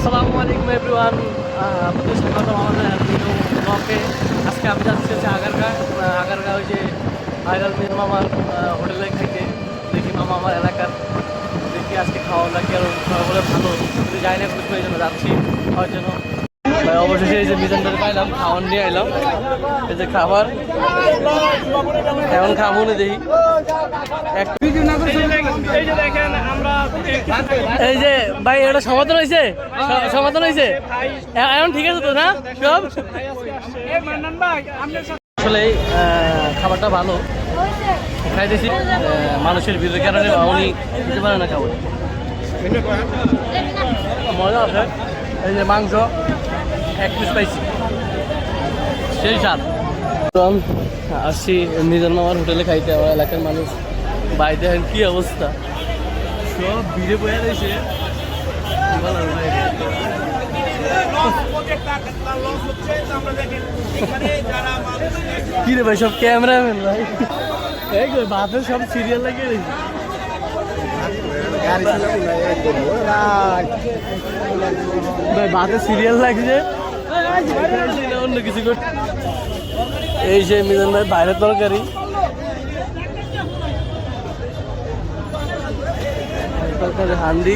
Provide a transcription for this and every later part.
আসসালামু আলাইকুম এভরিওয়ান, আপনাদের স্বাগতম আমাদের ব্লগে। আজকে আমি যাচ্ছি হচ্ছে আগারগা ওই যে ভাইরাল মির মামার হোটেলে খাইতে। দেখি মামা আমার এলাকার, দেখি আজকে খাওয়া লাগে আর বলে ভালো, কিন্তু যাই না বুঝবো, এই জন্য যাচ্ছি খাওয়ার জন্য। অবশেষে এই যে মিজানটা পাইলাম, খাওয়ার নিয়ে আইলাম। এই যে খাবার এখন খাবো না, দেখি এই যে ভাই এটা সমাধান হয়েছে, সমাধান হয়েছে এখন ঠিক আছে তো না সব? আসলে খাবারটা ভালো খাইতেছি, মানুষের ভিড়ের কারণে উনি দিতে পারে না খাবার, মজা আছে। এই যে মাংস এক পিস পাইছি, সেই স্বাদ। আসছি মিজান মামার হোটেলে খাইতে, আমার এলাকার মানুষ বাইরে দেখেন কি অবস্থা, সব ভিড়ে বয়ে রয়েছে। কি রে ভাই, সব ক্যামেরাম্যান ভাই, এই বাসে সব সিরিয়াল লাগিয়ে রয়েছে। ভাই বাসে সিরিয়াল লাগছে, অন্য কিছু করছে। এই যে মিজান ভাই বাইরের তরকারি, হান্ডি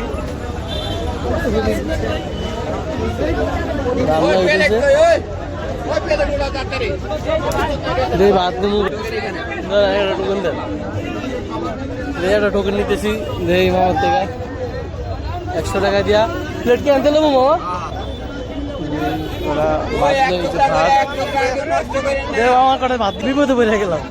টোকেন নিতেছি মামার থেকে 100 টাকা দিয়া প্লেট কি আনতে নেবো মামা। আমার কটা ভাত বিপদে পড়ে গেলাম।